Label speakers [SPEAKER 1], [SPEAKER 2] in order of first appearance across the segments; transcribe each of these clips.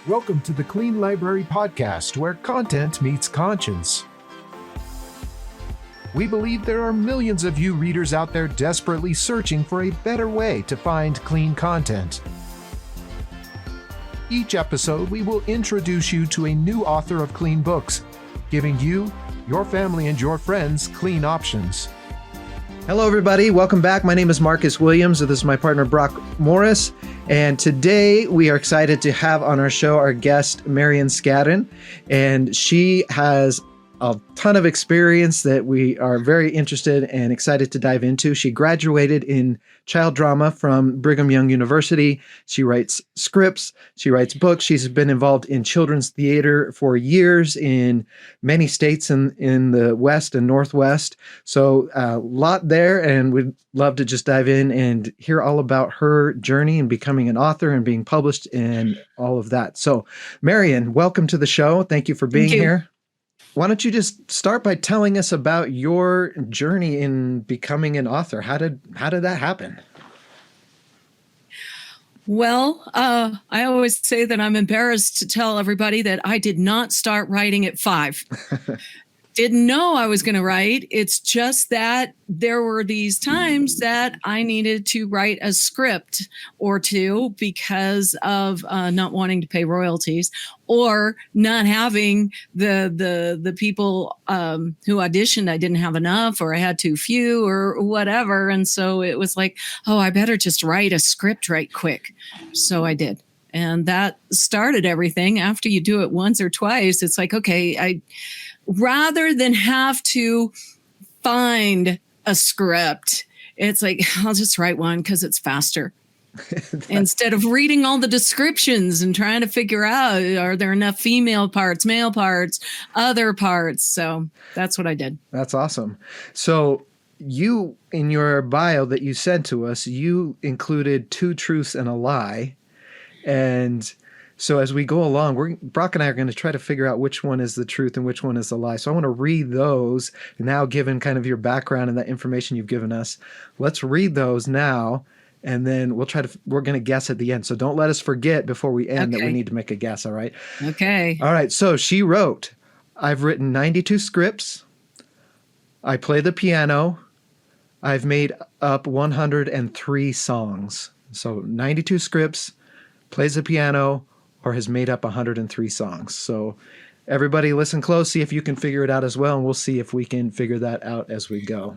[SPEAKER 1] Welcome to the Clean Library Podcast, where content meets conscience. We believe there are millions of you readers out there desperately searching for a better way to find clean content. Each episode, we will introduce you to a new author of clean books, giving you, your family, and your friends clean options.
[SPEAKER 2] Hello, everybody. Welcome back. My name is Marcus Williams. This is my partner, Brock Morris. And today we are excited to have on our show our guest, Marian Scadden. And she has a ton of experience that we are very interested and excited to dive into. She graduated in child drama from Brigham Young University. She writes scripts. She writes books. She's been involved in children's theater for years in many states in the West and Northwest. So a lot there, and we'd love to just dive in and hear all about her journey in becoming an author and being published and all of that. So Marian, welcome to the show. Thank you for being here. Why don't you just start by telling us about your journey in becoming an author? How did that happen?
[SPEAKER 3] Well, I always say that I'm embarrassed to tell everybody that I did not start writing at 5. Didn't know I was going to write. It's just that there were these times that I needed to write a script or two because of not wanting to pay royalties or not having the people who auditioned. I didn't have enough, or I had too few, or whatever. And so it was like, oh, I better just write a script right quick. So I did. And that started everything. After you do it once or twice, it's like, okay, rather than have to find a script, it's like, I'll just write one because it's faster. Instead of reading all the descriptions and trying to figure out, are there enough female parts, male parts, other parts? So that's what I did.
[SPEAKER 2] That's awesome. So you, in your bio that you sent to us, you included 2 truths and a lie. And so as we go along, Brock and I are going to try to figure out which one is the truth and which one is the lie. So I want to read those now, given kind of your background and that information you've given us. Let's read those now, and then we're going to guess at the end. So don't let us forget before we end that we need to make a guess, all right?
[SPEAKER 3] Okay.
[SPEAKER 2] All right, so she wrote, I've written 92 scripts. I play the piano. I've made up 103 songs. So 92 scripts, plays the piano, or has made up 103 songs. So everybody listen close, see if you can figure it out as well, and we'll see if we can figure that out as we go.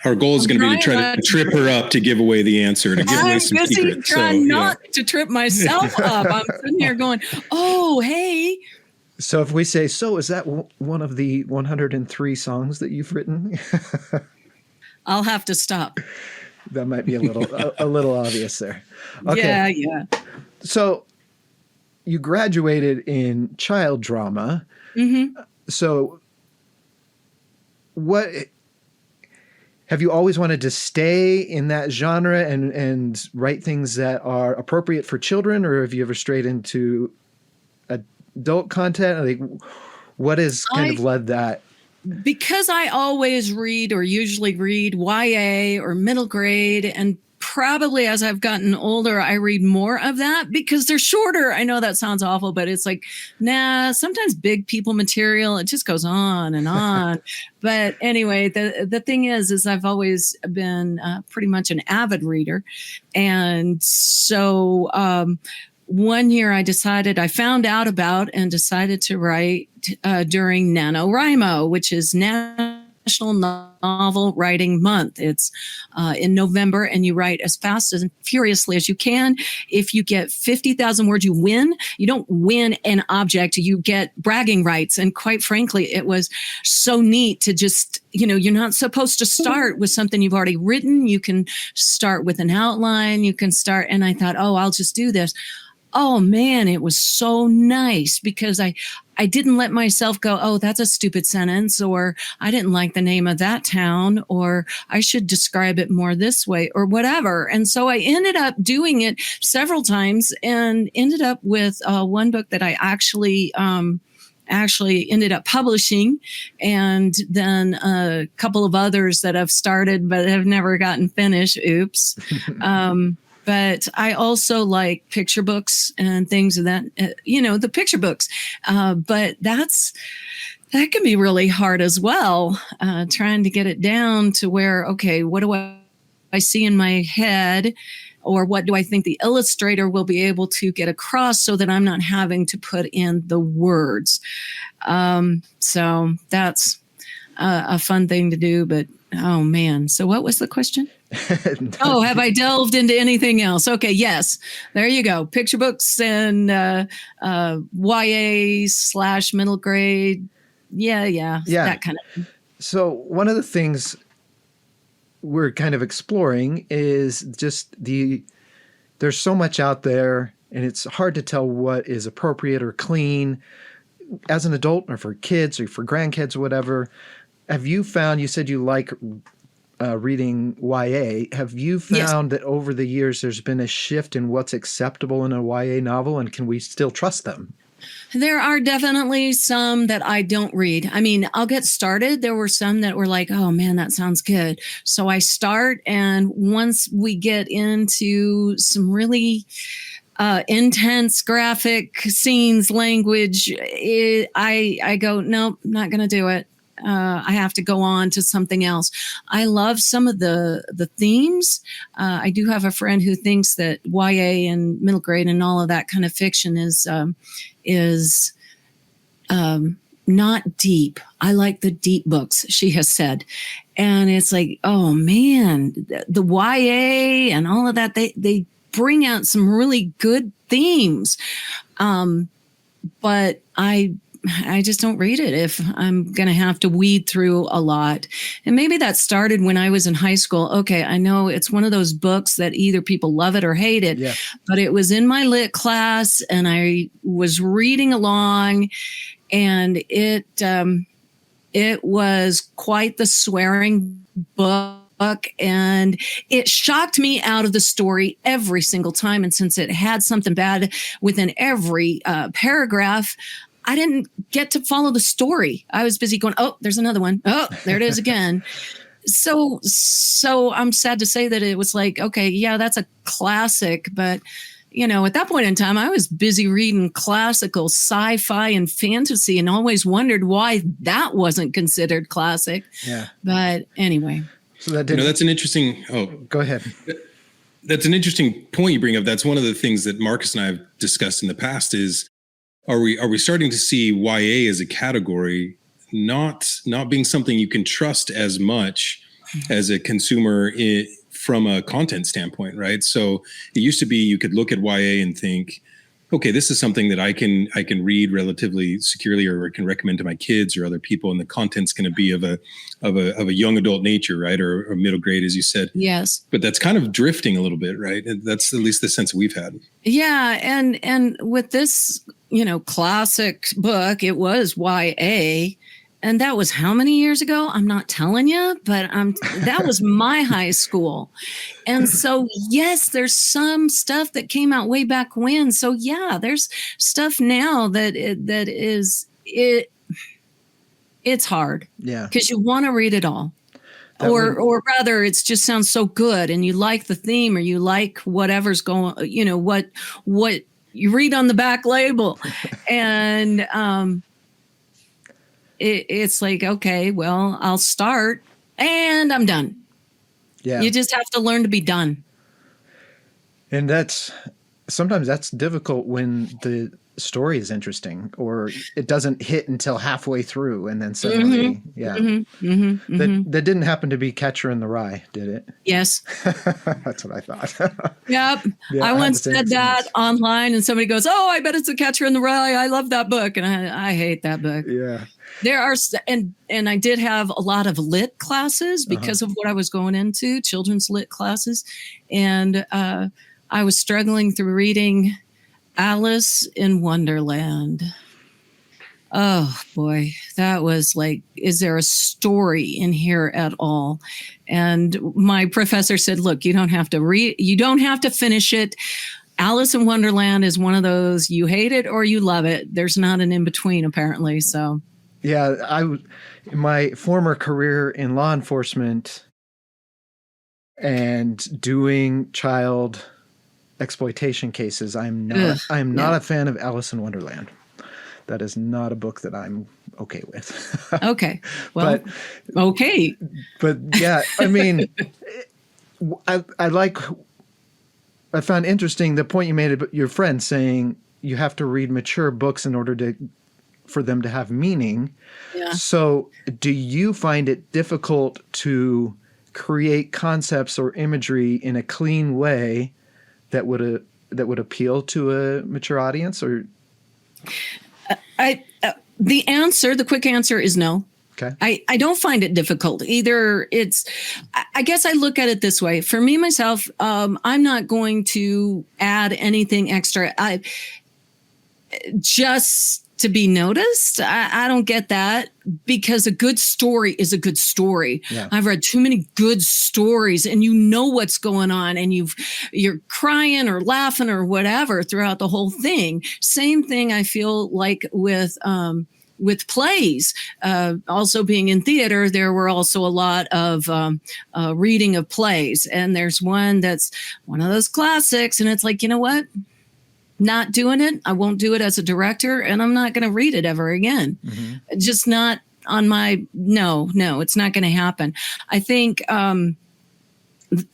[SPEAKER 4] Our goal is going to be to try to trip her up to give away the answer, to give away some secrets.
[SPEAKER 3] I'm trying not to trip myself up. I'm sitting here going, oh, hey.
[SPEAKER 2] So if we say, so is that one of the 103 songs that you've written?
[SPEAKER 3] I'll have to stop.
[SPEAKER 2] That might be a little obvious there. Okay.
[SPEAKER 3] Yeah.
[SPEAKER 2] So you graduated in child drama. Mm-hmm. So what have you always wanted to stay in that genre and write things that are appropriate for children, or have you ever strayed into adult content? Like, what has kind of led that?
[SPEAKER 3] Because I always read, or usually read, YA or middle grade, and probably as I've gotten older, I read more of that because they're shorter. I know that sounds awful, but it's like, sometimes big people material, it just goes on and on. But anyway, the thing is I've always been pretty much an avid reader. And so one year I found out about and decided to write during NaNoWriMo, which is National Novel Writing Month. It's in November, and you write as fast and furiously as you can. If you get 50,000 words, you win. You don't win an object, you get bragging rights. And quite frankly, it was so neat to just, you're not supposed to start with something you've already written. You can start with an outline. You can start, and I thought, I'll just do this. Oh man, it was so nice because I didn't let myself go, oh, that's a stupid sentence, or I didn't like the name of that town, or I should describe it more this way, or whatever. And so I ended up doing it several times and ended up with one book that I actually ended up publishing, and then a couple of others that I've started but have never gotten finished. Oops. But I also like picture books and things of that, the picture books. But that can be really hard as well, trying to get it down to where, okay, what do I see in my head? Or what do I think the illustrator will be able to get across so that I'm not having to put in the words? So that's a fun thing to do. But, oh, man. So what was the question? Oh, have I delved into anything else? Okay, yes. There you go. Picture books and YA/middle grade. Yeah, that kind of thing.
[SPEAKER 2] So one of the things we're kind of exploring is just there's so much out there, and it's hard to tell what is appropriate or clean as an adult or for kids or for grandkids or whatever. Have you found, you said you like reading YA. Have you found that over the years there's been a shift in what's acceptable in a YA novel, and can we still trust them?
[SPEAKER 3] There are definitely some that I don't read. I mean, I'll get started. There were some that were like, oh man, that sounds good. So I start, and once we get into some really intense graphic scenes, language, I go, nope, not going to do it. I have to go on to something else. I love some of the themes. I do have a friend who thinks that YA and middle grade and all of that kind of fiction is not deep. I like the deep books, she has said. And it's like, oh man, the YA and all of that, they bring out some really good themes. But I just don't read it if I'm going to have to weed through a lot. And maybe that started when I was in high school. Okay, I know it's one of those books that either people love it or hate it, but it was in my lit class and I was reading along, and it was quite the swearing book. And it shocked me out of the story every single time. And since it had something bad within every paragraph, I didn't get to follow the story. I was busy going, oh, there's another one. Oh, there it is again. So I'm sad to say that it was like, okay, yeah, that's a classic. But, at that point in time, I was busy reading classical sci-fi and fantasy and always wondered why that wasn't considered classic.
[SPEAKER 2] Yeah.
[SPEAKER 3] But anyway.
[SPEAKER 2] So that
[SPEAKER 4] that's an interesting,
[SPEAKER 2] go ahead.
[SPEAKER 4] That's an interesting point you bring up. That's one of the things that Marcus and I have discussed in the past is, Are we starting to see YA as a category not being something you can trust as much as a consumer from a content standpoint, right? So it used to be you could look at YA and think, okay, this is something that I can read relatively securely, or I can recommend to my kids or other people, and the content's going to be of a young adult nature, right, or middle grade, as you said.
[SPEAKER 3] Yes. But
[SPEAKER 4] that's kind of drifting a little bit, right? And that's at least the sense we've had.
[SPEAKER 3] Yeah, and with this, classic book, it was YA, and that was how many years ago? I'm not telling you, but that was my high school. And so, yes, there's some stuff that came out way back when. So yeah, there's stuff now it's hard.
[SPEAKER 2] Yeah.
[SPEAKER 3] Because you want to read it all. Or rather, it just sounds so good, and you like the theme, or you like whatever's going, what you read on the back label. And it's like, okay, well, I'll start and I'm done.
[SPEAKER 2] Yeah.
[SPEAKER 3] You just have to learn to be done. And
[SPEAKER 2] sometimes that's difficult when the story is interesting, or it doesn't hit until halfway through, and then suddenly, that didn't happen to be Catcher in the Rye, did it?
[SPEAKER 3] Yes.
[SPEAKER 2] That's what I thought.
[SPEAKER 3] Yep. Yeah, I once said that online, and somebody goes, oh, I bet it's a Catcher in the Rye. I love that book. And I hate that book.
[SPEAKER 2] Yeah.
[SPEAKER 3] There are, and I did have a lot of lit classes because of what I was going into, children's lit classes. And I was struggling through reading Alice in Wonderland. Oh boy, that was like, is there a story in here at all? And my professor said, look, you don't have to finish it. Alice in Wonderland is one of those, you hate it or you love it. There's not an in between, apparently. So
[SPEAKER 2] yeah, in my former career in law enforcement and doing child exploitation cases. I'm
[SPEAKER 3] Ugh,
[SPEAKER 2] not
[SPEAKER 3] yeah.
[SPEAKER 2] a fan of Alice in Wonderland. That is not a book that I'm okay with.
[SPEAKER 3] Okay. Well,
[SPEAKER 2] but
[SPEAKER 3] okay.
[SPEAKER 2] but yeah, I mean, I like. I found interesting the point you made about your friend saying you have to read mature books in order for them to have meaning.
[SPEAKER 3] Yeah.
[SPEAKER 2] So, do you find it difficult to create concepts or imagery in a clean way that would appeal to a mature audience? Or
[SPEAKER 3] the quick answer is no.
[SPEAKER 2] okay,
[SPEAKER 3] I don't find it difficult either. I guess I look at it this way. For me, myself, I'm not going to add anything extra. Just to be noticed. I don't get that, because a good story is a good story.
[SPEAKER 2] Yeah.
[SPEAKER 3] I've read too many good stories, and you know what's going on, and you're crying or laughing or whatever throughout the whole thing. Same thing I feel like with plays. Also being in theater, there were also a lot of reading of plays, and there's one that's one of those classics, and it's like, you know what? Not doing it. I won't do it as a director, and I'm not going to read it ever again.
[SPEAKER 2] Mm-hmm.
[SPEAKER 3] Just not on my, no, it's not going to happen. I think,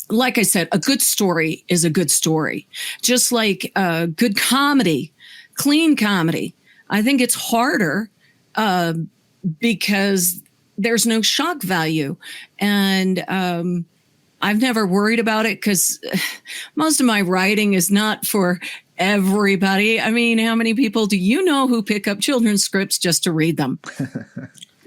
[SPEAKER 3] like I said, a good story is a good story. Just like good comedy, clean comedy. I think it's harder because there's no shock value. And I've never worried about it, because most of my writing is not for everybody. I mean, how many people do you know who pick up children's scripts just to read them?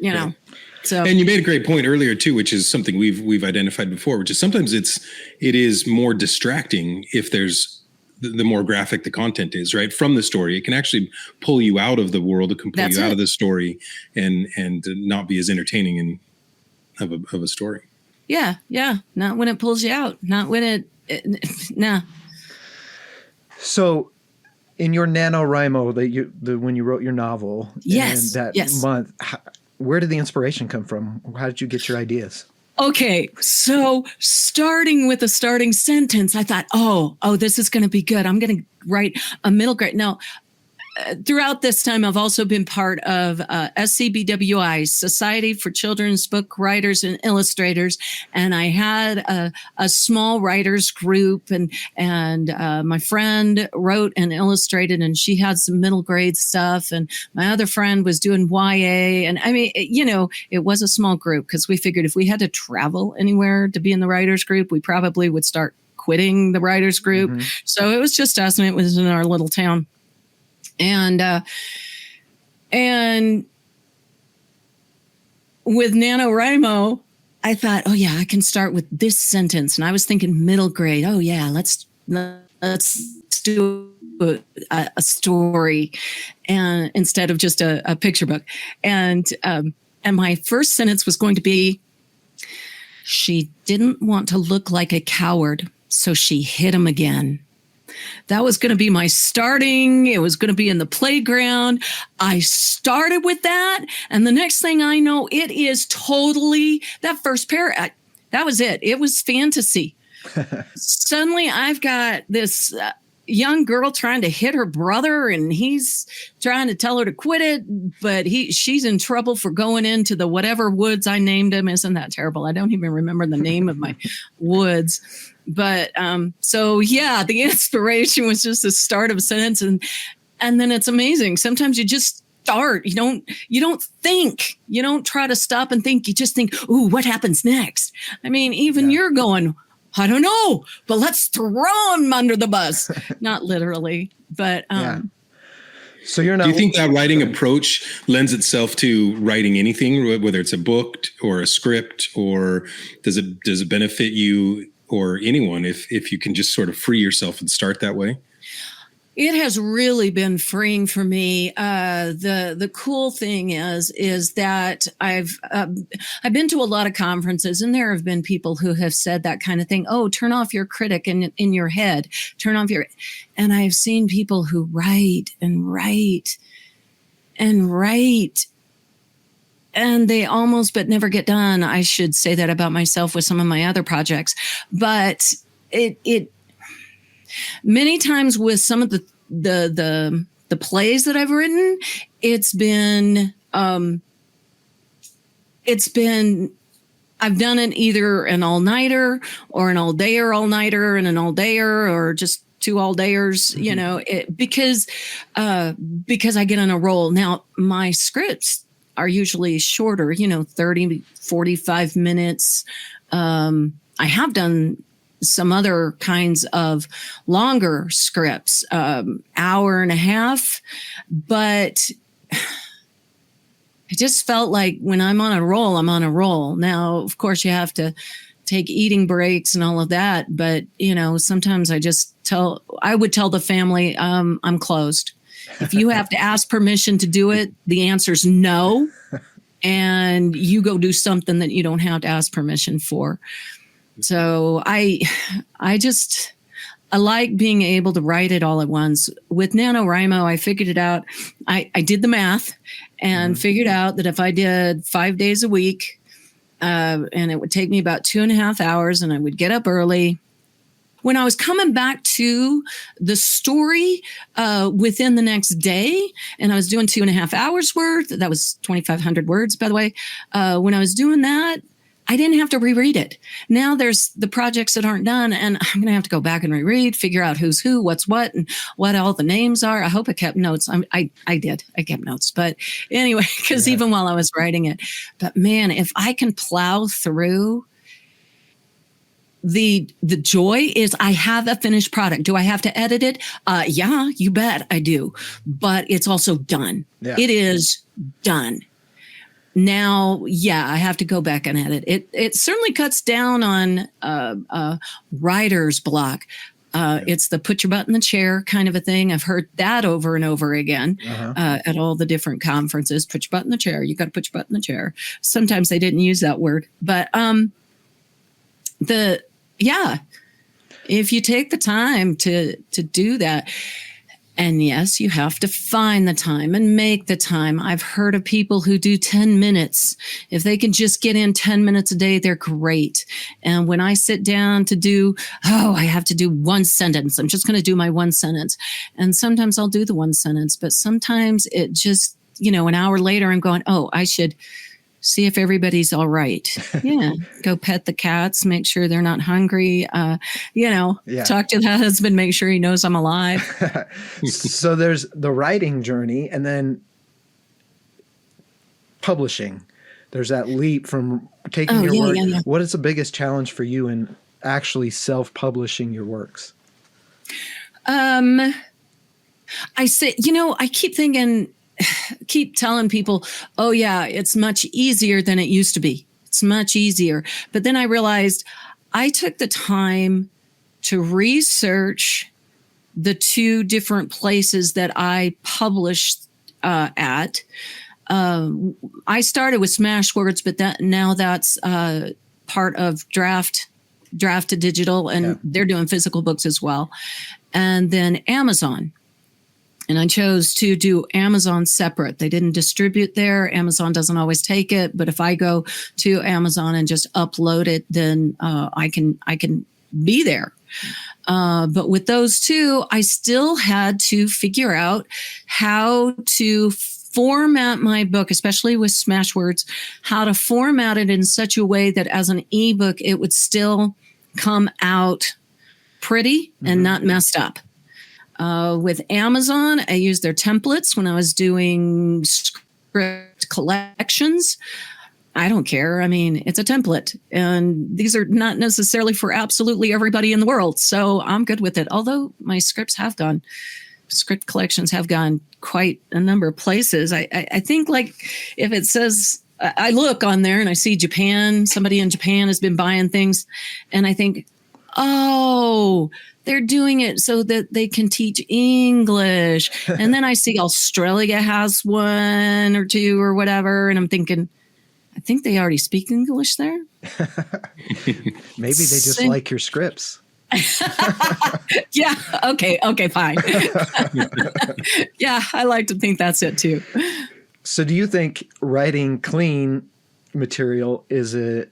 [SPEAKER 3] You know, so.
[SPEAKER 4] And you made a great point earlier too, which is something we've identified before, which is sometimes it is more distracting if there's the more graphic the content is, right, from the story. It can actually pull you out of the world. It can pull you out of the story and not be as entertaining of a story.
[SPEAKER 3] Yeah. Not when it pulls you out. Not when nah.
[SPEAKER 2] So, in your NaNoWriMo, when you wrote your novel,
[SPEAKER 3] yes,
[SPEAKER 2] and that month, where did the inspiration come from? How did you get your ideas?
[SPEAKER 3] Okay, so starting with the starting sentence, I thought, oh, this is going to be good. I'm going to write a middle grade. Now, throughout this time, I've also been part of SCBWI, Society for Children's Book Writers and Illustrators, and I had a small writers group, and my friend wrote and illustrated, and she had some middle grade stuff, and my other friend was doing YA, and I mean, it was a small group, because we figured if we had to travel anywhere to be in the writers group, we probably would start quitting the writers group. Mm-hmm. So it was just us, and it was in our little town. And with NaNoWriMo, I thought, oh yeah, I can start with this sentence. And I was thinking middle grade. Oh yeah, let's do a story, and instead of just a picture book. And my first sentence was going to be, she didn't want to look like a coward, so she hit him again. That was going to be my starting. It was going to be in the playground. I started with that. And the next thing I know, it is totally that first paragraph. That was it. It was fantasy. Suddenly I've got this young girl trying to hit her brother, and he's trying to tell her to quit it, but she's in trouble for going into the whatever woods I named him. Isn't that terrible? I don't even remember the name of my woods. But so yeah, the inspiration was just the start of a sentence, and then it's amazing. Sometimes you just start. You don't think. You don't try to stop and think. You just think, ooh, what happens next? I mean, even you're going, I don't know, but let's throw him under the bus. Not literally, but
[SPEAKER 2] So you're not.
[SPEAKER 4] Do you think that writing approach lends itself to writing anything, whether it's a book or a script, or does it benefit you or anyone if you can just sort of free yourself and start that way?
[SPEAKER 3] It has really been freeing for me. The cool thing is that I've been to a lot of conferences, and there have been people who have said that kind of thing. Oh, turn off your critic in your head. Turn off your. And I've seen people who write and write and write, and they almost but never get done. I should say that about myself with some of my other projects, but Many times with some of the plays that I've written, it's been I've done it either an all-nighter or an all-dayer all-nighter and an all-dayer or just two all-dayers, you know, because I get on a roll. Now, my scripts are usually shorter, 30, 45 minutes. I have done some other kinds of longer scripts, hour and a half, but I just felt like when I'm on a roll, I'm on a roll. Now, of course, you have to take eating breaks and all of that. But, sometimes I would tell the family, I'm closed. If you have to ask permission to do it, the answer's no. And you go do something that you don't have to ask permission for. So I like being able to write it all at once. With NaNoWriMo, I figured it out. I did the math and figured out that if I did 5 days a week, and it would take me about 2.5 hours, and I would get up early. When I was coming back to the story within the next day, and I was doing 2.5 hours worth, that was 2,500 words, by the way. When I was doing that, I didn't have to reread it. Now there's the projects that aren't done, and I'm going to have to go back and reread, figure out who's who, what's what, and what all the names are. I hope I kept notes. I did. I kept notes. But anyway, because even while I was writing it, but man, if I can plow through, the joy is I have a finished product. Do I have to edit it? Yeah, you bet I do. But it's also done. Yeah. It is done. Now, I have to go back and edit. It certainly cuts down on writer's block. It's the put your butt in the chair kind of a thing. I've heard that over and over again at all the different conferences. Put your butt in the chair. You got to put your butt in the chair. Sometimes they didn't use that word, but if you take the time to do that. And yes, you have to find the time and make the time. I've heard of people who do 10 minutes. If they can just get in 10 minutes a day, they're great. And when I sit down to do, I have to do one sentence. I'm just going to do my one sentence. And sometimes I'll do the one sentence, but sometimes it just, an hour later, I'm going, I should see if everybody's all right. Yeah. Go pet the cats, make sure they're not hungry. Talk to the husband, make sure he knows I'm alive.
[SPEAKER 2] So there's the writing journey and then publishing. There's that leap from taking your work. Yeah. What is the biggest challenge for you in actually self-publishing your works?
[SPEAKER 3] I say, I keep telling people, it's much easier than it used to be. It's much easier. But then I realized I took the time to research the two different places that I published at. I started with Smashwords, but now that's part of Draft to Digital, and they're doing physical books as well. And then Amazon. And I chose to do Amazon separate. They didn't distribute there. Amazon doesn't always take it. But if I go to Amazon and just upload it, then I can be there. But with those two, I still had to figure out how to format my book, especially with Smashwords, how to format it in such a way that as an ebook, it would still come out pretty and not messed up. With Amazon, I used their templates when I was doing script collections. I don't care. I mean, it's a template, and these are not necessarily for absolutely everybody in the world. So I'm good with it. Although my script collections have gone quite a number of places. I think like if it says, I look on there and I see Japan, somebody in Japan has been buying things, and I think, they're doing it so that they can teach English. And then I see Australia has one or two or whatever. And I'm thinking, I think they already speak English there.
[SPEAKER 2] Maybe they just like your scripts.
[SPEAKER 3] Yeah. Okay, fine. Yeah, I like to think that's it too.
[SPEAKER 2] So do you think writing clean material is a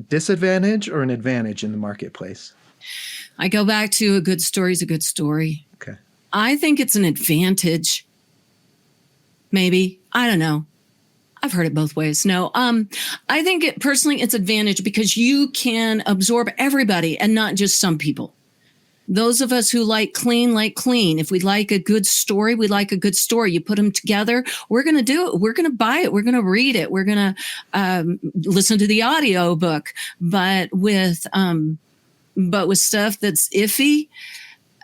[SPEAKER 2] disadvantage or an advantage in the marketplace?
[SPEAKER 3] I go back to a good story is a good story.
[SPEAKER 2] Okay.
[SPEAKER 3] I think it's an advantage. Maybe. I don't know. I've heard it both ways. No, I think personally it's advantage because you can absorb everybody and not just some people. Those of us who like clean. If we like a good story, we like a good story. You put them together, we're going to do it. We're going to buy it. We're going to read it. We're going to listen to the audio book. But with stuff that's iffy,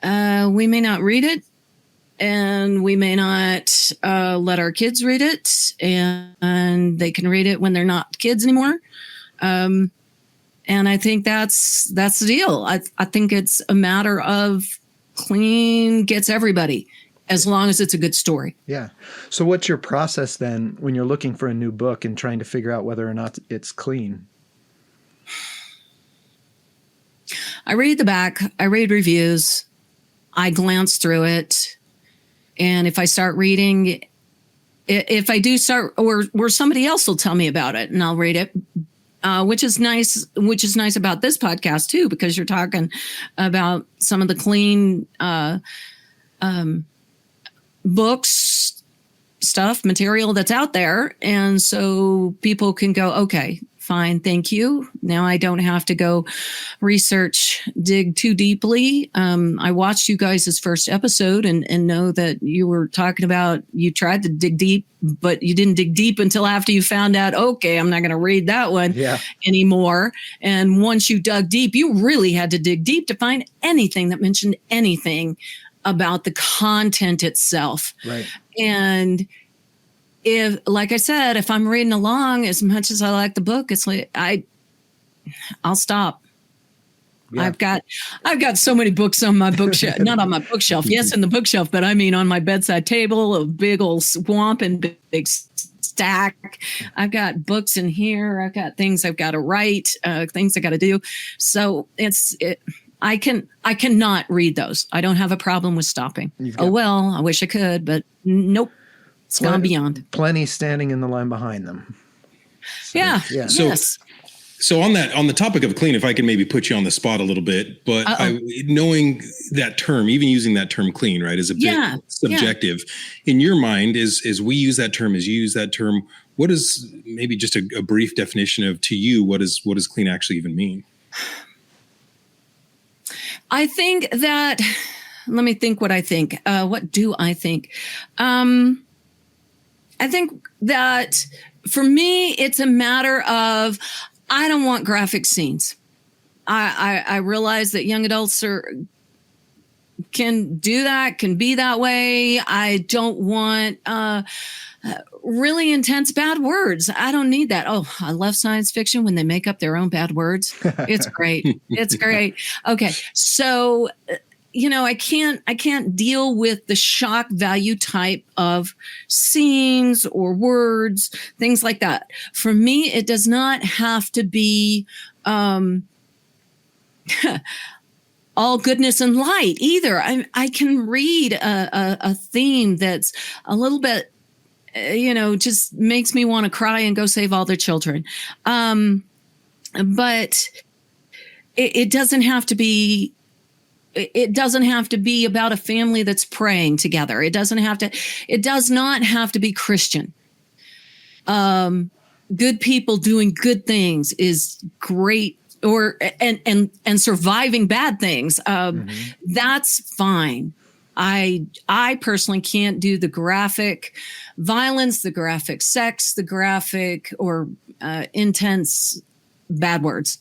[SPEAKER 3] we may not read it. And we may not let our kids read it, and they can read it when they're not kids anymore. And I think that's the deal. I think it's a matter of clean gets everybody, as long as it's a good story.
[SPEAKER 2] Yeah. So what's your process then when you're looking for a new book and trying to figure out whether or not it's clean?
[SPEAKER 3] I read the back. I read reviews. I glance through it. And if I start reading, if I do start, or somebody else will tell me about it and I'll read it, which is nice about this podcast too, because you're talking about some of the clean books, stuff, material that's out there. And so people can go, okay, fine, thank you. Now I don't have to go dig too deeply. I watched you guys' first episode and know that you were talking about you tried to dig deep, but you didn't dig deep until after you found out, okay, I'm not going to read that one anymore. And once you dug deep, you really had to dig deep to find anything that mentioned anything about the content itself. Right. And if, like I said, if I'm reading along, as much as I like the book, it's like I'll stop. Yeah. I've got so many books on my bookshelf, not on my bookshelf. Yes, in the bookshelf, but I mean on my bedside table, a big old swamp and big stack. I've got books in here. I've got things I've got to write, things I got to do. So I cannot read those. I don't have a problem with stopping. Oh well, I wish I could, but nope. It's gone beyond.
[SPEAKER 2] Plenty standing in the line behind them. So,
[SPEAKER 3] yeah.
[SPEAKER 4] So on the topic of clean, if I can maybe put you on the spot a little bit, but knowing that term, even using that term clean, right, is a bit subjective. Yeah. In your mind, as we use that term, as you use that term, what is maybe just a brief definition of, to you, what does clean actually even mean?
[SPEAKER 3] I think that, let me think what I think. What do I think? I think that for me, it's a matter of, I don't want graphic scenes. I realize that young adults can do that, can be that way. I don't want really intense bad words. I don't need that. Oh, I love science fiction when they make up their own bad words. It's great. It's great. Okay. So, I can't deal with the shock value type of scenes or words, things like that. For me, it does not have to be all goodness and light either. I can read a theme that's a little bit, just makes me want to cry and go save all their children. But it doesn't have to be. It doesn't have to be about a family that's praying together. It does not have to be Christian. Good people doing good things is great, and surviving bad things. That's fine. I personally can't do the graphic violence, the graphic sex, the graphic or intense bad words.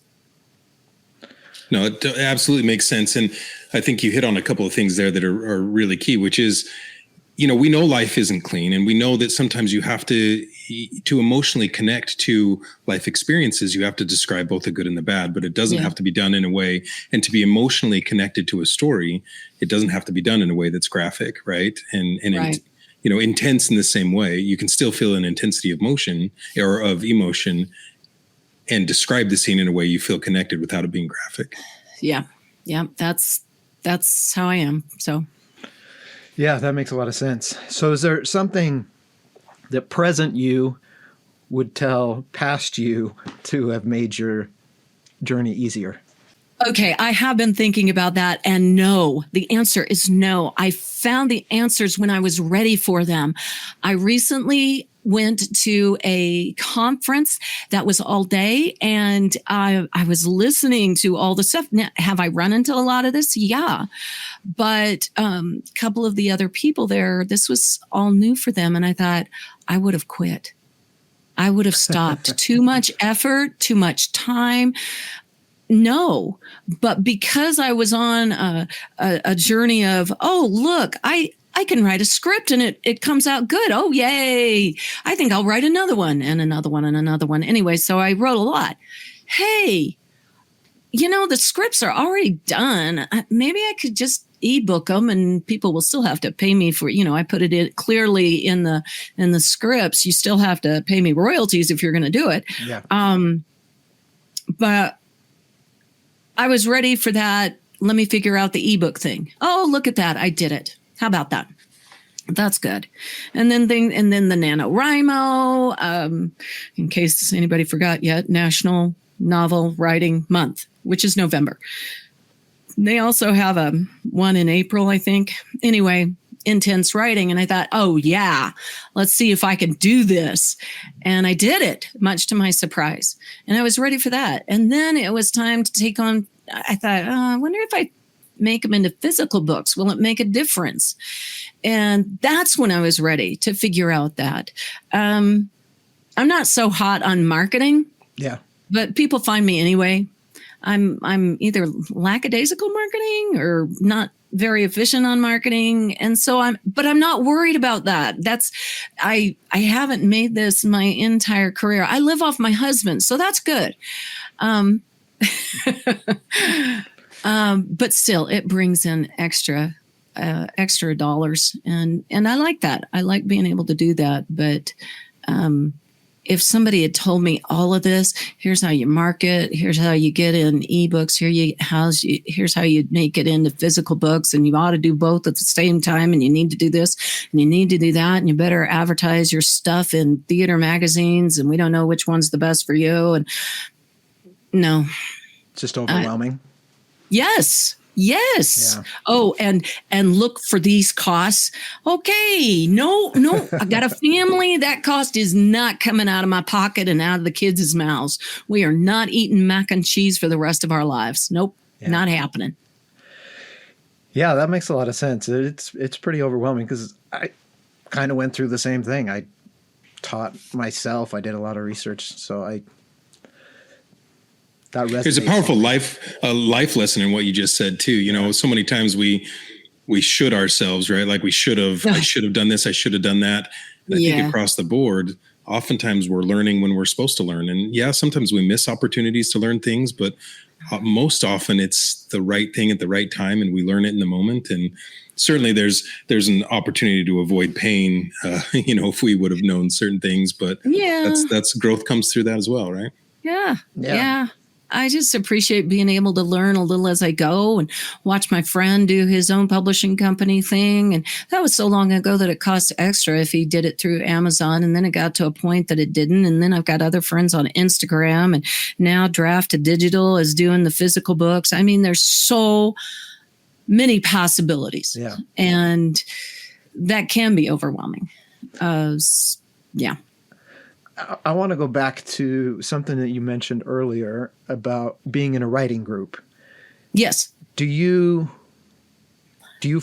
[SPEAKER 4] No, it absolutely makes sense. And I think you hit on a couple of things there that are really key, which is, we know life isn't clean, and we know that sometimes you have to emotionally connect to life experiences. You have to describe both the good and the bad, but it doesn't have to be done in a way, and to be emotionally connected to a story, it doesn't have to be done in a way that's graphic, right? And right. Intense in the same way. You can still feel an intensity of motion or of emotion and describe the scene in a way you feel connected without it being graphic.
[SPEAKER 3] Yeah. That's how I am. So.
[SPEAKER 2] Yeah, that makes a lot of sense. So is there something that present you would tell past you to have made your journey easier?
[SPEAKER 3] Okay, I have been thinking about that, and no, the answer is no. I found the answers when I was ready for them. I recently went to a conference that was all day, and I was listening to all the stuff. Now, have I run into a lot of this? Yeah. But a couple of the other people there, this was all new for them, and I thought I would have quit. I would have stopped. Too much effort, too much time. No, but because I was on a journey of, oh, look, I can write a script and it comes out good. Oh, yay. I think I'll write another one and another one and another one. Anyway, so I wrote a lot. Hey, the scripts are already done. Maybe I could just ebook them and people will still have to pay me for, I put it in clearly in the scripts. You still have to pay me royalties if you're going to do it.
[SPEAKER 2] Yeah.
[SPEAKER 3] But I was ready for that. Let me figure out the ebook thing. Oh, look at that. I did it. How about that? That's good. And then the NaNoWriMo, in case anybody forgot yet, National Novel Writing Month, which is November. They also have one in April, I think. Anyway, intense writing. And I thought, oh yeah, let's see if I can do this. And I did it, much to my surprise. And I was ready for that. And then it was time to take on, I thought, I wonder if I make them into physical books, will it make a difference? And that's when I was ready to figure out that. I'm not so hot on marketing.
[SPEAKER 2] Yeah.
[SPEAKER 3] But people find me anyway. I'm either lackadaisical marketing or not very efficient on marketing. And so I'm not worried about that. I haven't made this my entire career. I live off my husband, so that's good. But still it brings in extra dollars. And I like that. I like being able to do that. But, if somebody had told me all of this, here's how you market, here's how you get in ebooks, here's how you make it into physical books, and you ought to do both at the same time, and you need to do this, and you need to do that, and you better advertise your stuff in theater magazines, and we don't know which one's the best for you. And no.
[SPEAKER 2] It's just overwhelming.
[SPEAKER 3] Yes.
[SPEAKER 2] Yeah.
[SPEAKER 3] Oh, and look for these costs. Okay. No, I got a family. That cost is not coming out of my pocket and out of the kids' mouths. We are not eating mac and cheese for the rest of our lives. Nope. Yeah. Not happening.
[SPEAKER 2] Yeah, that makes a lot of sense. It's pretty overwhelming because I kind of went through the same thing. I taught myself. I did a lot of research. So there's
[SPEAKER 4] a powerful life lesson in what you just said too. So many times we should ourselves, right? Like I should have done this. I should have done that. And I think across the board, oftentimes we're learning when we're supposed to learn. And yeah, sometimes we miss opportunities to learn things, but most often it's the right thing at the right time. And we learn it in the moment. And certainly there's an opportunity to avoid pain, if we would have known certain things, but that's growth comes through that as well. Right.
[SPEAKER 3] Yeah. I just appreciate being able to learn a little as I go and watch my friend do his own publishing company thing. And that was so long ago that it cost extra if he did it through Amazon. And then it got to a point that it didn't. And then I've got other friends on Instagram, and now Draft to Digital is doing the physical books. I mean, there's so many possibilities.
[SPEAKER 2] Yeah.
[SPEAKER 3] And that can be overwhelming.
[SPEAKER 2] I want to go back to something that you mentioned earlier about being in a writing group.
[SPEAKER 3] Yes.
[SPEAKER 2] Do you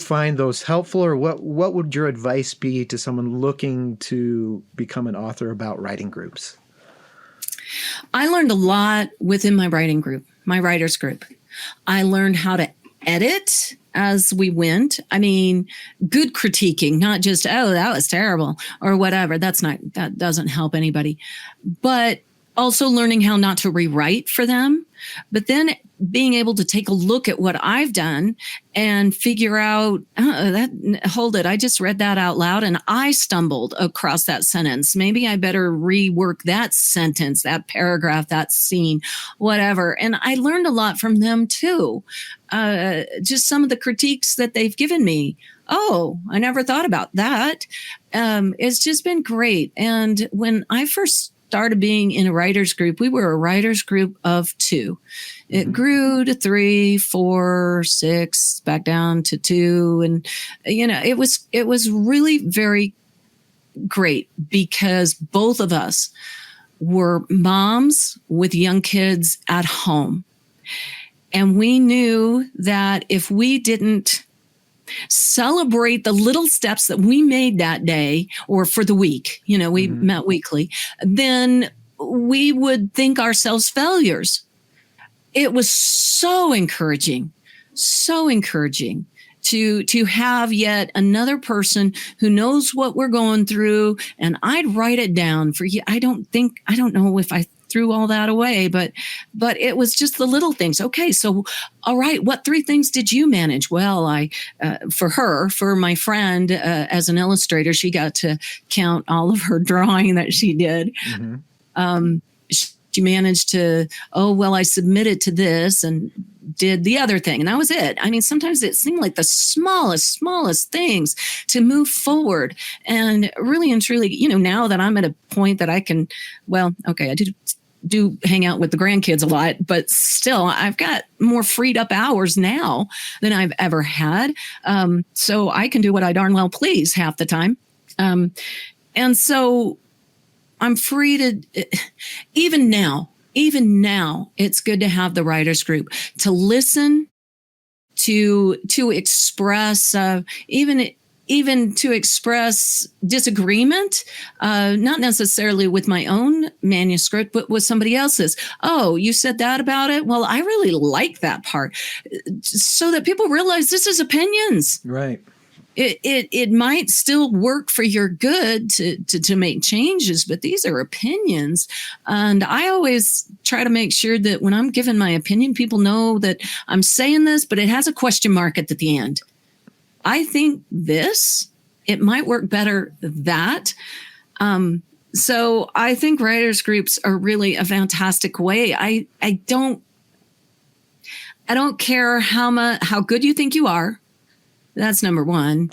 [SPEAKER 2] find those helpful, or what would your advice be to someone looking to become an author about writing groups?
[SPEAKER 3] I learned a lot within my writing group, my writers group. I learned how to edit as we went. I mean, good critiquing, not just, oh, that was terrible or whatever. That doesn't help anybody. But also learning how not to rewrite for them, but then being able to take a look at what I've done and figure out, hold it, I just read that out loud and I stumbled across that sentence. Maybe I better rework that sentence, that paragraph, that scene, whatever. And I learned a lot from them too. Just some of the critiques that they've given me. Oh, I never thought about that. It's just been great. And when I first started being in a writer's group, we were a writer's group of 2. It grew to 3, 4, 6, back down to 2. And, it was really very great because both of us were moms with young kids at home. And we knew that if we didn't celebrate the little steps that we made that day or for the week, we met weekly, then we would think ourselves failures. It was so encouraging to have yet another person who knows what we're going through. And I'd write it down for you. I don't know if I threw all that away, but it was just the little things. Okay. So, all right. What 3 things did you manage? Well, for my friend, as an illustrator, she got to count all of her drawing that she did. She managed to, I submitted to this and did the other thing. And that was it. I mean, sometimes it seemed like the smallest things to move forward. And really and truly, now that I'm at a point that I can, I do hang out with the grandkids a lot, but still I've got more freed up hours now than I've ever had. So I can do what I darn well please half the time. And so I'm free to, even now, it's good to have the writers group to listen, to express, even to express disagreement, not necessarily with my own manuscript, but with somebody else's. Oh, you said that about it? Well, I really like that part. So that people realize this is opinions.
[SPEAKER 2] Right.
[SPEAKER 3] It might still work for your good to make changes, but these are opinions. And I always try to make sure that when I'm giving my opinion, people know that I'm saying this, but it has a question mark at the end. I think it might work better that. So I think writers groups are really a fantastic way. I don't care how good you think you are. That's number 1.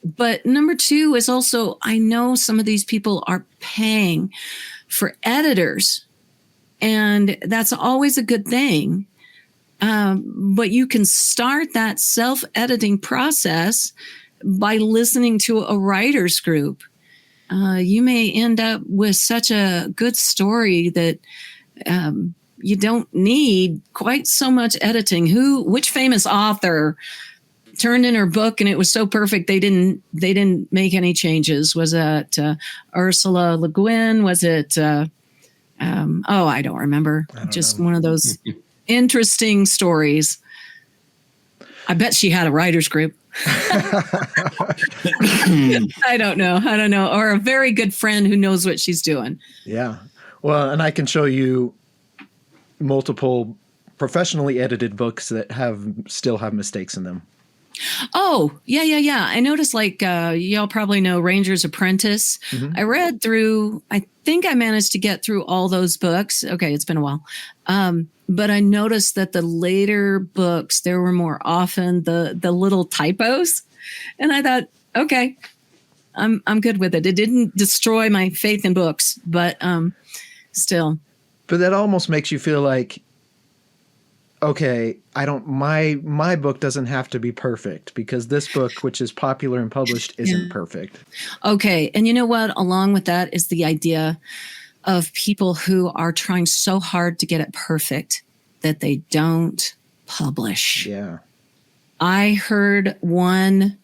[SPEAKER 3] But number 2 is also, I know some of these people are paying for editors, and that's always a good thing. But you can start that self-editing process by listening to a writer's group. You may end up with such a good story that you don't need quite so much editing. Which famous author turned in her book and it was so perfect they didn't make any changes? Was it Ursula Le Guin? Was it I don't remember. One of those interesting stories. I bet she had a writer's group. I don't know. Or a very good friend who knows what she's doing.
[SPEAKER 2] Yeah. Well, and I can show you multiple professionally edited books that still have mistakes in them.
[SPEAKER 3] Oh, yeah. I noticed, y'all probably know Ranger's Apprentice. I read through, I think I managed to get through all those books. Okay, it's been a while. But I noticed that the later books, there were more often the little typos. And I thought, okay, I'm good with it. It didn't destroy my faith in books, but still.
[SPEAKER 2] But that almost makes you feel like, okay, my book doesn't have to be perfect because this book, which is popular and published, isn't perfect. Okay.
[SPEAKER 3] And you know what? Along with that is the idea of people who are trying so hard to get it perfect that they don't publish.
[SPEAKER 2] Yeah.
[SPEAKER 3] I heard one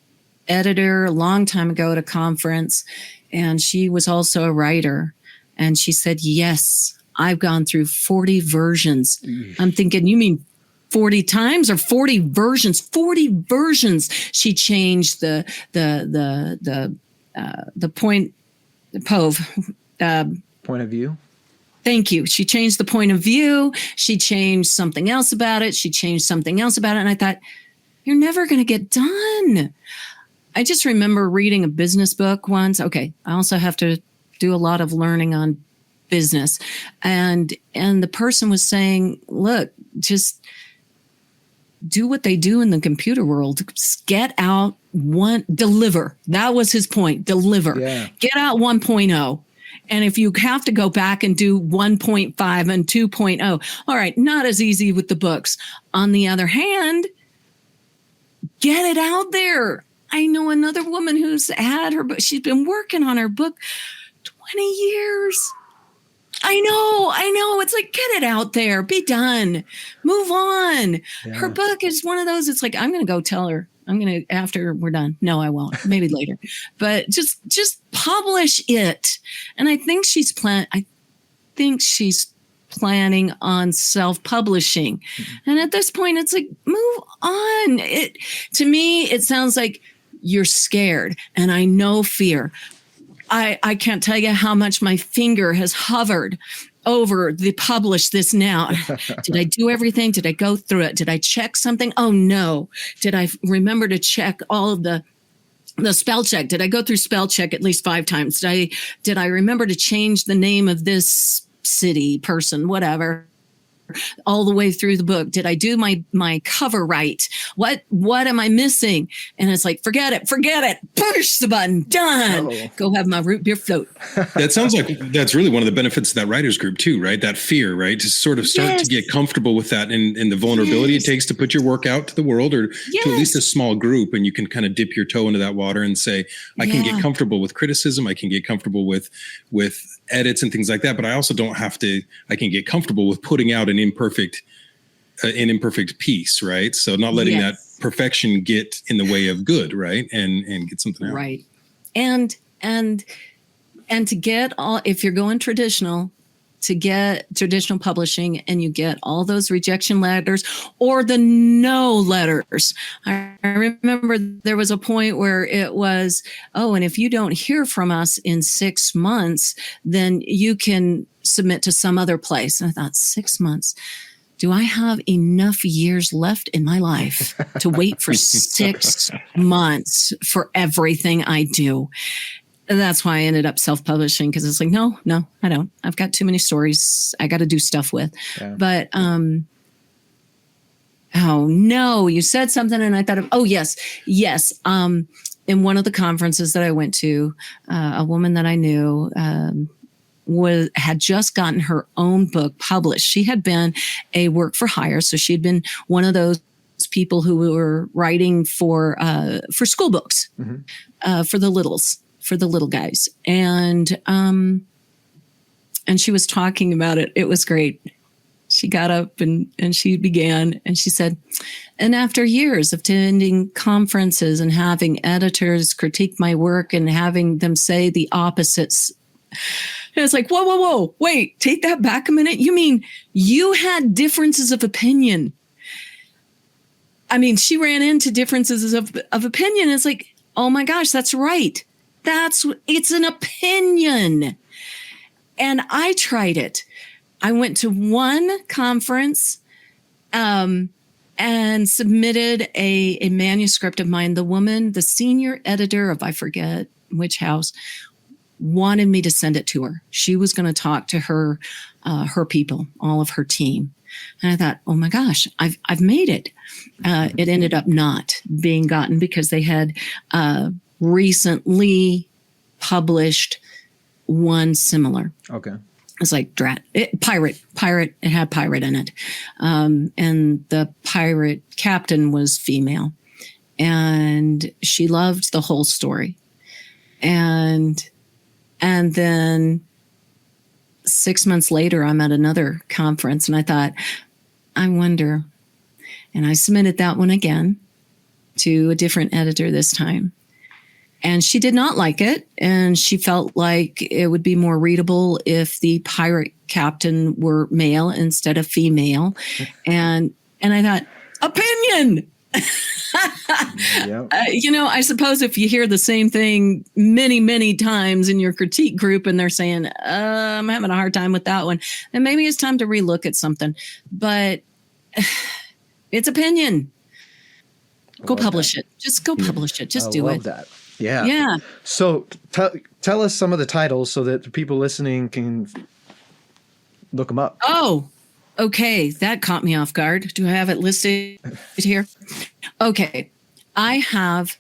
[SPEAKER 3] editor a long time ago at a conference, and she was also a writer. And she said, yes, I've gone through 40 versions. I'm thinking, you mean 40 times or 40 versions? 40 versions. She changed the point,
[SPEAKER 2] point of view.
[SPEAKER 3] Thank you. She changed the point of view. She changed something else about it. And I thought, you're never going to get done. I just remember reading a business book once. Okay. I also have to do a lot of learning on business. And the person was saying, look, just do what they do in the computer world. Get out deliver. That was his point. Deliver.
[SPEAKER 2] Yeah.
[SPEAKER 3] Get out 1.0. And if you have to go back and do 1.5 and 2.0, all right, not as easy with the books. On the other hand, get it out there. I know another woman who's had her book. She's been working on her book 20 years. I know. It's like, get it out there. Be done. Move on.
[SPEAKER 2] Yeah.
[SPEAKER 3] Her book is one of those. It's like, I'm going to go tell her. I'm going to, after we're done. No, I won't. Maybe later. But just publish it. And I think she's planning on self-publishing. Mm-hmm. And at this point, it's like, move on. To me, it sounds like you're scared. And I know fear. I can't tell you how much my finger has hovered over the publish this now. Did I do everything? Did I go through it? Did I check something? Oh no. Did I remember to check all of the spell check? Did I go through spell check at least 5 times? Did I remember to change the name of this city, person, whatever, all the way through the book? Did I do my cover right? What am I missing? And it's like, forget it. Push the button. Done. Oh. Go have my root beer float.
[SPEAKER 4] That sounds like that's really one of the benefits of that writers group too, right? That fear, right? To sort of start to get comfortable with that and the vulnerability it takes to put your work out to the world, or to at least a small group, and you can kind of dip your toe into that water and say, I can get comfortable with criticism. I can get comfortable with edits and things like that, but I also don't have to. I can get comfortable with putting out an imperfect piece, right? So not letting that perfection get in the way of good, right? And get something out,
[SPEAKER 3] right? And to get all, if you're going traditional, to get traditional publishing, and you get all those rejection letters or the no letters. I remember there was a point where it was, and if you don't hear from us in 6 months, then you can submit to some other place. And I thought, 6 months? Do I have enough years left in my life to wait for 6 months for everything I do? And that's why I ended up self-publishing, because it's like, no, I don't. I've got too many stories I got to do stuff with. Yeah. But, you said something and I thought of, yes. In one of the conferences that I went to, a woman that I knew, had just gotten her own book published. She had been a work for hire. So she had been one of those people who were writing for school books, for the little guys. And she was talking about it. It was great. She got up and she began, and she said, and after years of attending conferences and having editors critique my work and having them say the opposites, and it's like, whoa, wait, take that back a minute. You mean you had differences of opinion? I mean, she ran into differences of opinion. It's like, oh my gosh, that's right. It's an opinion. And I tried it. I went to one conference and submitted a manuscript of mine. The woman, the senior editor of, I forget which house, wanted me to send it to her. She was going to talk to her people, all of her team. And I thought, oh my gosh, I've made it. It ended up not being gotten because they had recently published one similar. Okay. It's like pirate. It had pirate in it. And the pirate captain was female. And she loved the whole story. And then 6 months later, I'm at another conference, and I thought, I wonder. And I submitted that one again to a different editor this time. And she did not like it. And she felt like it would be more readable if the pirate captain were male instead of female. And I thought, opinion. Yep. I suppose if you hear the same thing many, many times in your critique group and they're saying, I'm having a hard time with that one, then maybe it's time to relook at something. But it's opinion. Go publish it. Just go publish it. Just do it. I love that.
[SPEAKER 2] Yeah. Yeah. So tell us some of the titles so that the people listening can look them up.
[SPEAKER 3] Oh, okay. That caught me off guard. Do I have it listed here? Okay. I have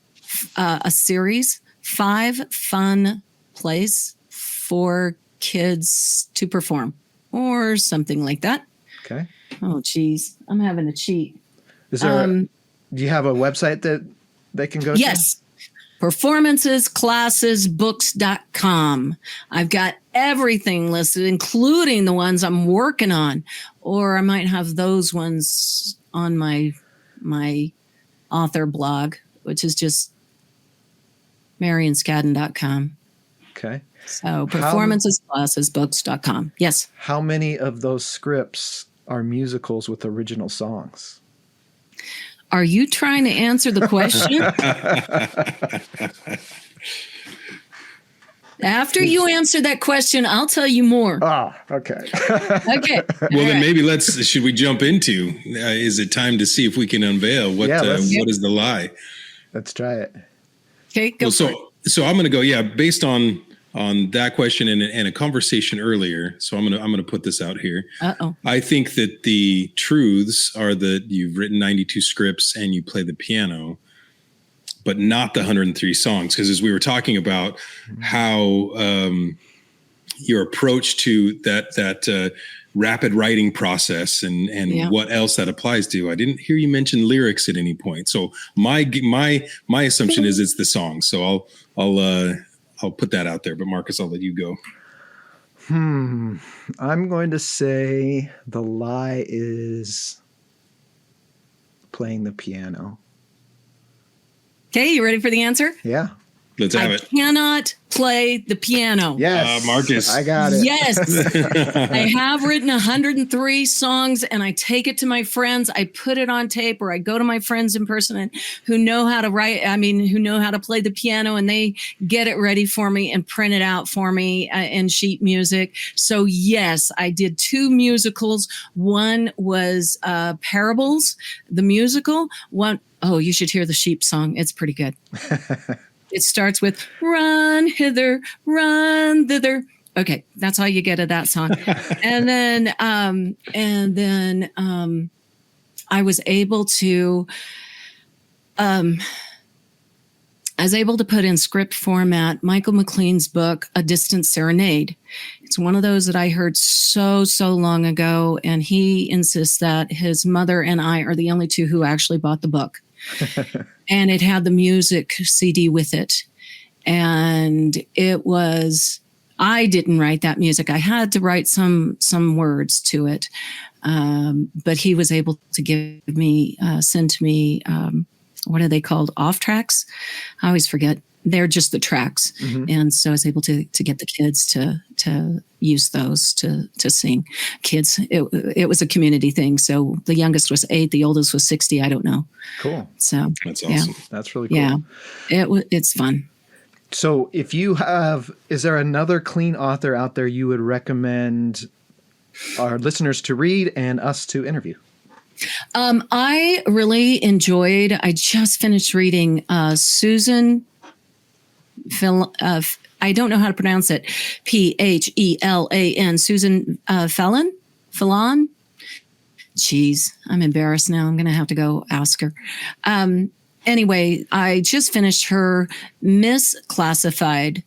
[SPEAKER 3] a series, 5 fun plays for kids to perform or something like that.
[SPEAKER 2] Okay.
[SPEAKER 3] Oh, geez. I'm having a cheat.
[SPEAKER 2] Is there, do you have a website that they can go to?
[SPEAKER 3] Yes. Performancesclassesbooks.com. I've got everything listed, including the ones I'm working on, or I might have those ones on my author blog, which is just marianscadden.com.
[SPEAKER 2] Okay.
[SPEAKER 3] So performancesclassesbooks.com. Yes.
[SPEAKER 2] How many of those scripts are musicals with original songs?
[SPEAKER 3] Are you trying to answer the question? After you answer that question, I'll tell you more.
[SPEAKER 2] Ah, okay.
[SPEAKER 3] Okay.
[SPEAKER 4] Well, then maybe should we jump into, is it time to see if we can unveil what is the lie?
[SPEAKER 2] Let's try it.
[SPEAKER 3] Okay, go for it.
[SPEAKER 4] So I'm going to go, based on that question and a conversation earlier. So I'm going to put this out here.
[SPEAKER 3] Uh-oh.
[SPEAKER 4] I think that the truths are that you've written 92 scripts and you play the piano, but not the 103 songs. Because as we were talking about how your approach to that rapid writing process and what else that applies to, I didn't hear you mention lyrics at any point. So my assumption is it's the song. So I'll put that out there. But Marcus, I'll let you go.
[SPEAKER 2] I'm going to say the lie is playing the piano.
[SPEAKER 3] Okay, you ready for the answer?
[SPEAKER 2] Yeah.
[SPEAKER 4] Let's have
[SPEAKER 3] I
[SPEAKER 4] it.
[SPEAKER 3] cannot play the piano.
[SPEAKER 2] Yes.
[SPEAKER 4] Marcus.
[SPEAKER 2] I got it.
[SPEAKER 3] Yes. I have written 103 songs and I take it to my friends. I put it on tape, or I go to my friends in person who know how to who know how to play the piano, and they get it ready for me and print it out for me in sheet music. So yes, I did 2 musicals. One was Parables, the musical. Oh, you should hear the sheep song. It's pretty good. It starts with "Run hither, run thither." Okay, that's all you get of that song. and then I was able to put in script format Michael McLean's book, A Distant Serenade. It's one of those that I heard so long ago, and he insists that his mother and I are the only 2 who actually bought the book. And it had the music CD with it. And I didn't write that music. I had to write some words to it. But he was able to send to me, what are they called? Off tracks? I always forget. They're just the tracks. Mm-hmm. And so I was able to get the kids to use those to sing. Kids, it was a community thing. So the youngest was 8, the oldest was 60. I don't know.
[SPEAKER 2] Cool.
[SPEAKER 3] So
[SPEAKER 4] that's awesome.
[SPEAKER 3] Yeah.
[SPEAKER 2] That's really cool.
[SPEAKER 3] Yeah, it's fun.
[SPEAKER 2] So is there another clean author out there you would recommend our listeners to read and us to interview?
[SPEAKER 3] I really enjoyed, I just finished reading Susan I don't know how to pronounce it. Phelan. Susan Phelan. Jeez, I'm embarrassed now. I'm going to have to go ask her. Anyway, I just finished her Misclassified.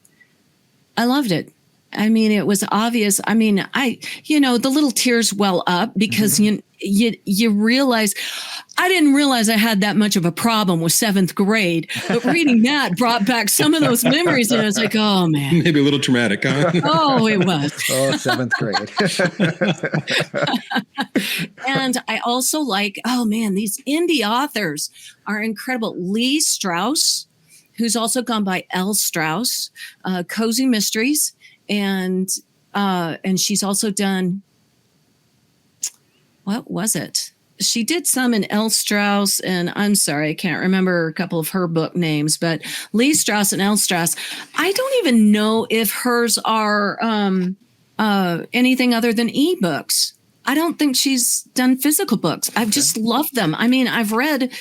[SPEAKER 3] I loved it. I mean, it was obvious. I mean, the little tears well up because you realize, I didn't realize I had that much of a problem with 7th grade, but reading that brought back some of those memories, and I was like, oh man.
[SPEAKER 4] Maybe a little traumatic, huh?
[SPEAKER 3] Oh, it was.
[SPEAKER 2] Oh, 7th
[SPEAKER 3] grade. And I also these indie authors are incredible. Lee Strauss, who's also gone by L. Strauss, Cozy Mysteries. And she's also done, what was it? She did some in L. Strauss, and I'm sorry, I can't remember a couple of her book names, but Lee Strauss and L. Strauss. I don't even know if hers are anything other than ebooks. I don't think she's done physical books. I've just loved them. I mean, I read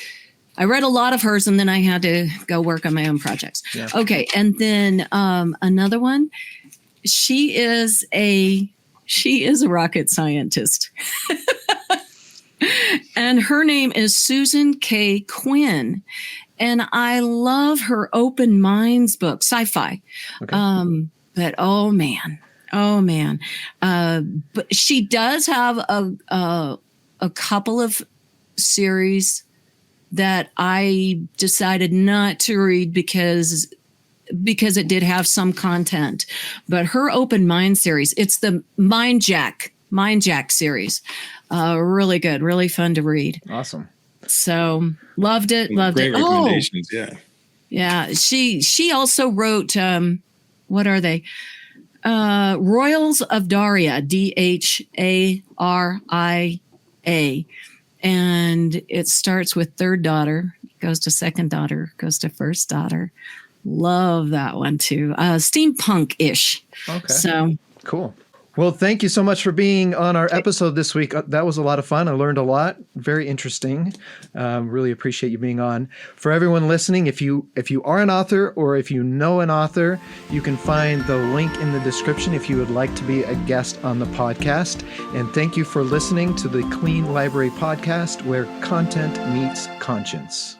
[SPEAKER 3] a lot of hers, and then I had to go work on my own projects. Yeah. Okay, and then another one. She is a rocket scientist. And her name is Susan K. Quinn. And I love her Open Minds book, sci-fi. Okay. But oh man, Oh man. But she does have a couple of series that I decided not to read because it did have some content. But her Open Mind series, it's the Mind Jack series. Really good, really fun to read.
[SPEAKER 2] Awesome.
[SPEAKER 3] So loved it.
[SPEAKER 4] Great recommendations.
[SPEAKER 3] Yeah. She also wrote, what are they? Royals of Daria, Dharia. And it starts with third daughter, goes to second daughter, goes to first daughter. Love that one too. Steampunk-ish.
[SPEAKER 2] Okay.
[SPEAKER 3] So
[SPEAKER 2] cool. Well, thank you so much for being on our episode this week. That was a lot of fun. I learned a lot. Very interesting. Really appreciate you being on. For everyone listening, if you are an author or if you know an author, you can find the link in the description if you would like to be a guest on the podcast. And thank you for listening to the Clean Library Podcast, where content meets conscience.